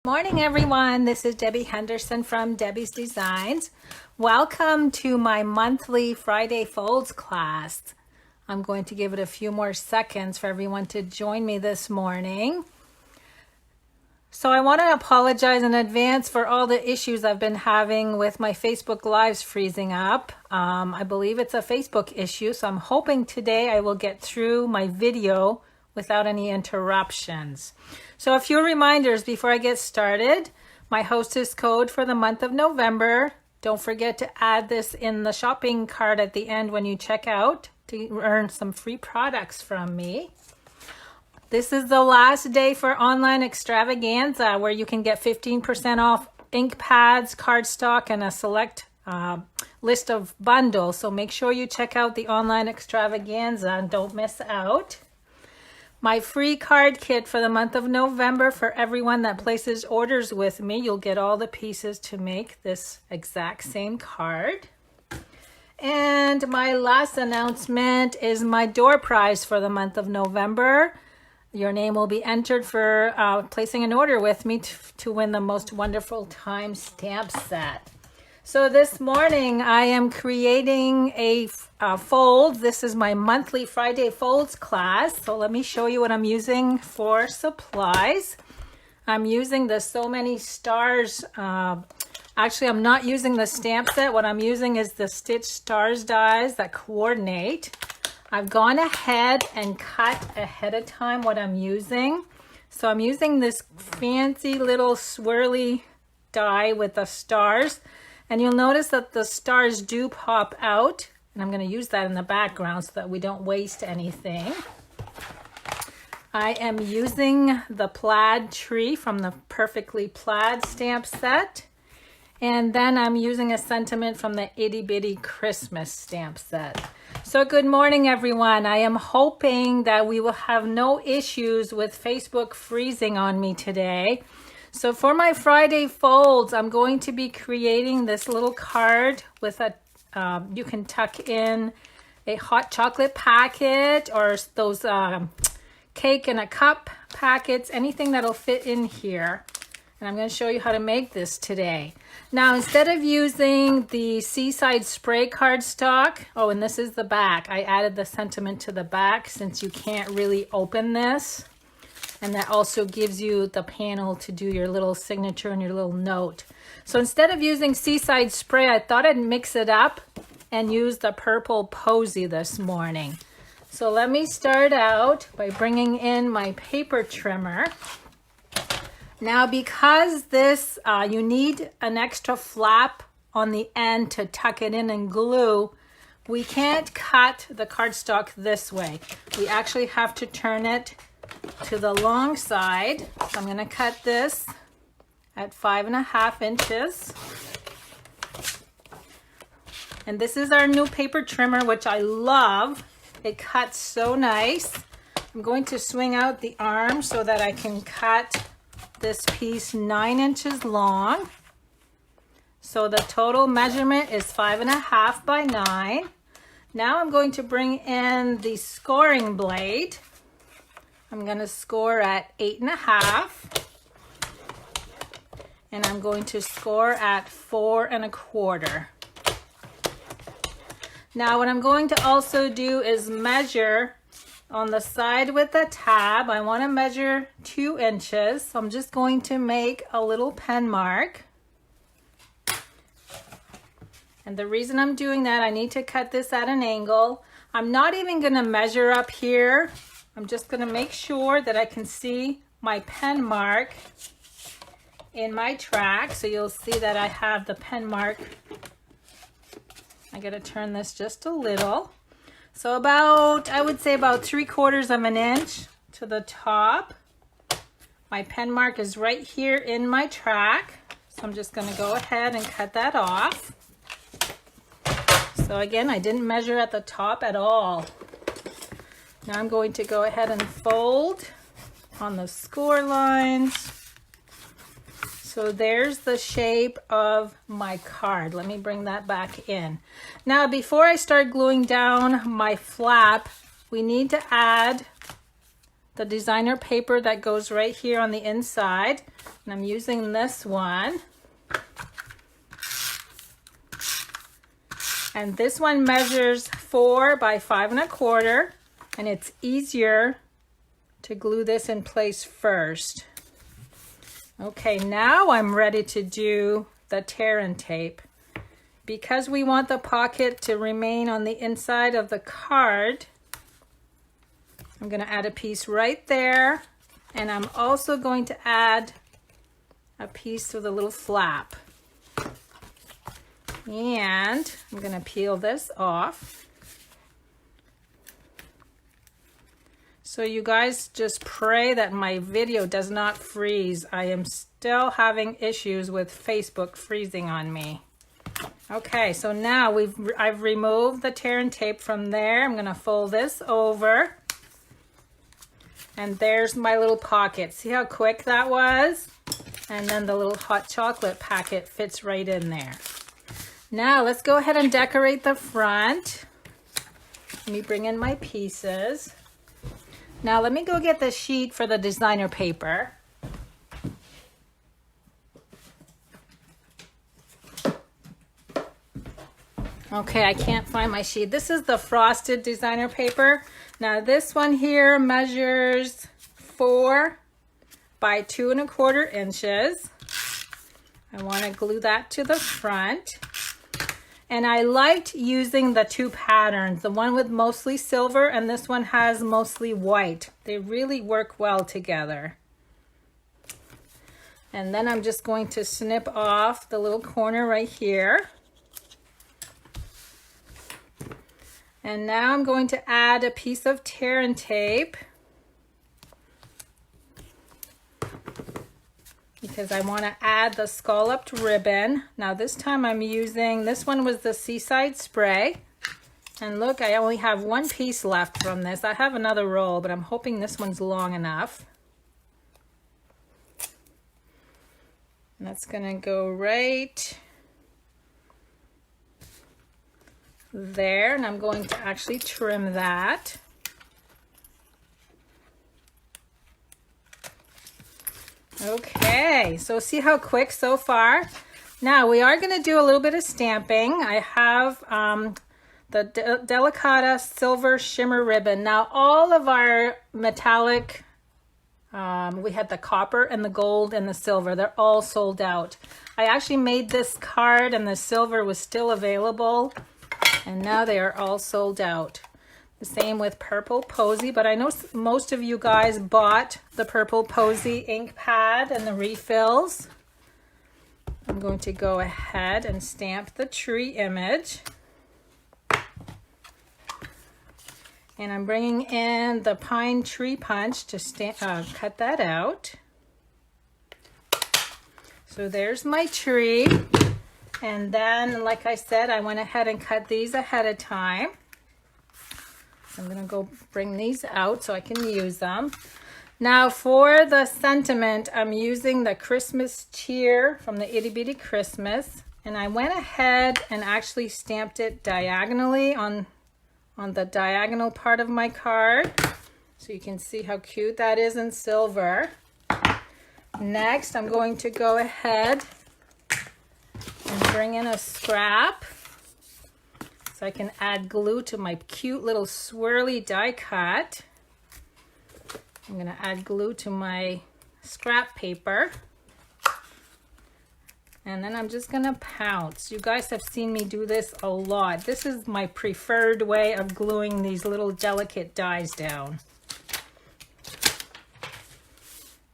Morning everyone, this is Debbie Henderson from Debbie's Designs. Welcome to my monthly Friday Folds class. I'm going to give it a few more seconds for everyone to join me this morning. So I want to apologize in advance for all the issues I've been having with my Facebook Lives freezing up. I believe it's a Facebook issue, so I'm hoping today I will get through my video without any interruptions. So a few reminders before I get started. My hostess code for the month of November. Don't forget to add this in the shopping cart at the end when you check out to earn some free products from me. This is the last day for online extravaganza where you can get 15% off ink pads, cardstock, and a select list of bundles. So make sure you check out the online extravaganza and don't miss out. My free card kit for the month of November for everyone that places orders with me. You'll get all the pieces to make this exact same card. And my last announcement is my door prize for the month of November. Your name will be entered for placing an order with me to win the most wonderful time stamp set. So this morning I am creating a fold. This is my monthly Friday Folds class. So let me show you what I'm using for supplies. I'm using the So Many Stars. Actually, I'm not using the stamp set. What I'm using is the Stitch Stars dies that coordinate. I've gone ahead and cut ahead of time what I'm using. So I'm using this fancy little swirly die with the stars. And you'll notice that the stars do pop out. And I'm going to use that in the background so that we don't waste anything. I am using the plaid tree from the Perfectly Plaid stamp set. And then I'm using a sentiment from the Itty Bitty Christmas stamp set. So good morning, everyone. I am hoping that we will have no issues with Facebook freezing on me today. So for my Friday folds, I'm going to be creating this little card with a, you can tuck in a hot chocolate packet or those cake in a cup packets, anything that'll fit in here. And I'm going to show you how to make this today. Now, instead of using the Seaside Spray cardstock, oh, and this is the back. I added the sentiment to the back since you can't really open this. And that also gives you the panel to do your little signature and your little note. So instead of using Seaside Spray, I thought I'd mix it up and use the purple Posy this morning. So let me start out by bringing in my paper trimmer. Now, because this, you need an extra flap on the end to tuck it in and glue, we can't cut the cardstock this way. We actually have to turn it to the long side. So I'm going to cut this at 5.5 inches. And this is our new paper trimmer, which I love. It cuts so nice. I'm going to swing out the arm so that I can cut this piece 9 inches long. So the total measurement is 5.5 by 9. Now I'm going to bring in the scoring blade. I'm going to score at 8.5. And I'm going to score at 4.25. Now what I'm going to also do is measure on the side with the tab. I want to measure 2 inches. So I'm just going to make a little pen mark. And the reason I'm doing that, I need to cut this at an angle. I'm not even going to measure up here. I'm just going to make sure that I can see my pen mark in my track. So you'll see that I have the pen mark. I got to turn this just a little. So about, I would say about 3/4 of an inch to the top. My pen mark is right here in my track. So I'm just going to go ahead and cut that off. So again, I didn't measure at the top at all. Now I'm going to go ahead and fold on the score lines. So there's the shape of my card. Let me bring that back in. Now, before I start gluing down my flap, we need to add the designer paper that goes right here on the inside. And I'm using this one. And this one measures 4 by 5 1/4, and it's easier to glue this in place first. Okay, now I'm ready to do the tear and tape. Because we want the pocket to remain on the inside of the card, I'm going to add a piece right there, and I'm also going to add a piece with a little flap. And I'm going to peel this off. So you guys just pray that my video does not freeze. I am still having issues with Facebook freezing on me. Okay, so now I've removed the tear and tape from there. I'm going to fold this over. And there's my little pocket. See how quick that was? And then the little hot chocolate packet fits right in there. Now let's go ahead and decorate the front. Let me bring in my pieces. Now let me go get the sheet for the designer paper. Okay, I can't find my sheet. This is the frosted designer paper. Now this one here measures 4 by 2 1/4 inches. I want to glue that to the front. And I liked using the two patterns, the one with mostly silver and this one has mostly white. They really work well together. And then I'm just going to snip off the little corner right here. And now I'm going to add a piece of tear and tape because I want to add the scalloped ribbon. Now this time I'm using, this one was the Seaside Spray. And look, I only have one piece left from this. I have another roll, but I'm hoping this one's long enough. And that's going to go right there, and I'm going to actually trim that. Okay, so see how quick so far? Now we are going to do a little bit of stamping. I have the Delicata Silver Shimmer Ribbon. Now all of our metallic, we had the copper and the gold and the silver. They're all sold out. I actually made this card and the silver was still available. And now they are all sold out. The same with Purple Posy, but I know most of you guys bought the Purple Posy ink pad and the refills. I'm going to go ahead and stamp the tree image. And I'm bringing in the pine tree punch to cut that out. So there's my tree. And then, like I said, I went ahead and cut these ahead of time. I'm going to go bring these out so I can use them. Now for the sentiment, I'm using the Christmas Cheer from the Itty Bitty Christmas. And I went ahead and actually stamped it diagonally on the diagonal part of my card. So you can see how cute that is in silver. Next, I'm going to go ahead and bring in a scrap so I can add glue to my cute little swirly die cut. I'm going to add glue to my scrap paper. And then I'm just going to pounce. You guys have seen me do this a lot. This is my preferred way of gluing these little delicate dies down.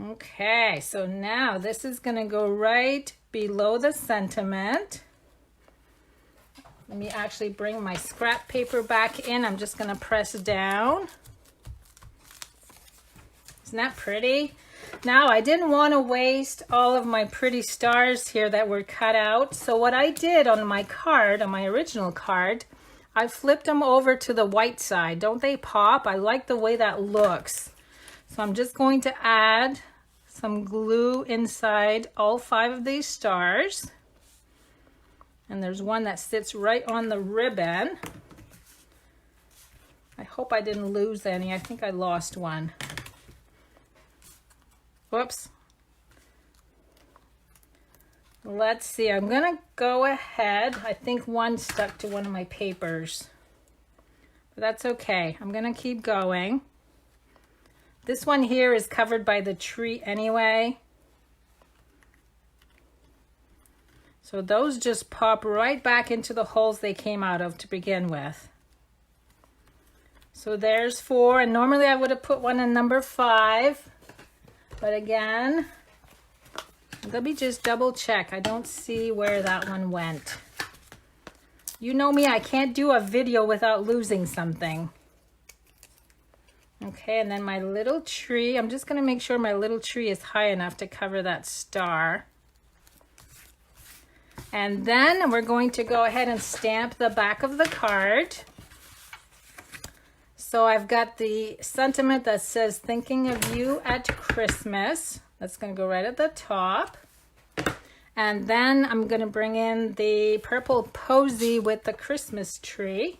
Okay, so now this is going to go right below the sentiment. Let me actually bring my scrap paper back in. I'm just going to press down. Isn't that pretty? Now I didn't want to waste all of my pretty stars here that were cut out. So what I did on my card, on my original card, I flipped them over to the white side. Don't they pop? I like the way that looks. So I'm just going to add some glue inside all 5 of these stars. And there's one that sits right on the ribbon. I hope I didn't lose any. I think I lost one. Whoops. Let's see, I'm gonna go ahead. I think one stuck to one of my papers, but that's okay. I'm gonna keep going. This one here is covered by the tree anyway. So those just pop right back into the holes they came out of to begin with. So there's 4, and normally I would have put one in number 5, but again, let me just double check. I don't see where that one went. You know me, I can't do a video without losing something. Okay, and then my little tree, I'm just gonna make sure my little tree is high enough to cover that star. And then we're going to go ahead and stamp the back of the card. So I've got the sentiment that says, thinking of you at Christmas. That's gonna go right at the top. And then I'm gonna bring in the purple posy with the Christmas tree.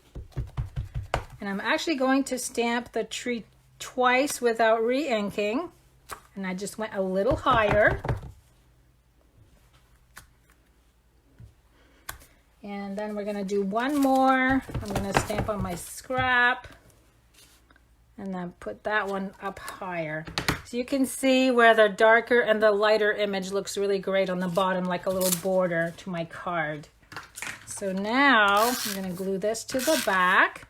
And I'm actually going to stamp the tree twice without re-inking. And I just went a little higher. And then we're gonna do one more. I'm gonna stamp on my scrap and then put that one up higher. So you can see where the darker and the lighter image looks really great on the bottom, like a little border to my card. So now I'm gonna glue this to the back.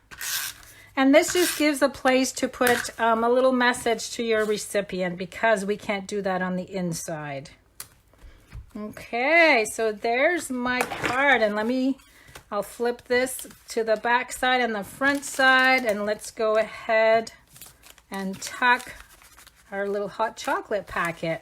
And this just gives a place to put a little message to your recipient, because we can't do that on the inside. Okay, so there's my card, and I'll flip this to the back side and the front side, and let's go ahead and tuck our little hot chocolate packet.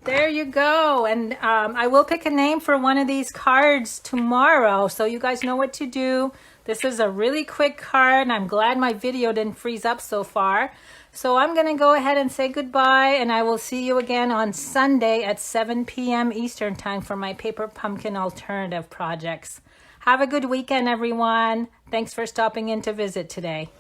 There you go. And I will pick a name for one of these cards tomorrow, so you guys know what to do. This is a really quick card, and I'm glad my video didn't freeze up so far. So I'm going to go ahead and say goodbye, and I will see you again on Sunday at 7 p.m. Eastern Time for my Paper Pumpkin Alternative projects. Have a good weekend, everyone. Thanks for stopping in to visit today.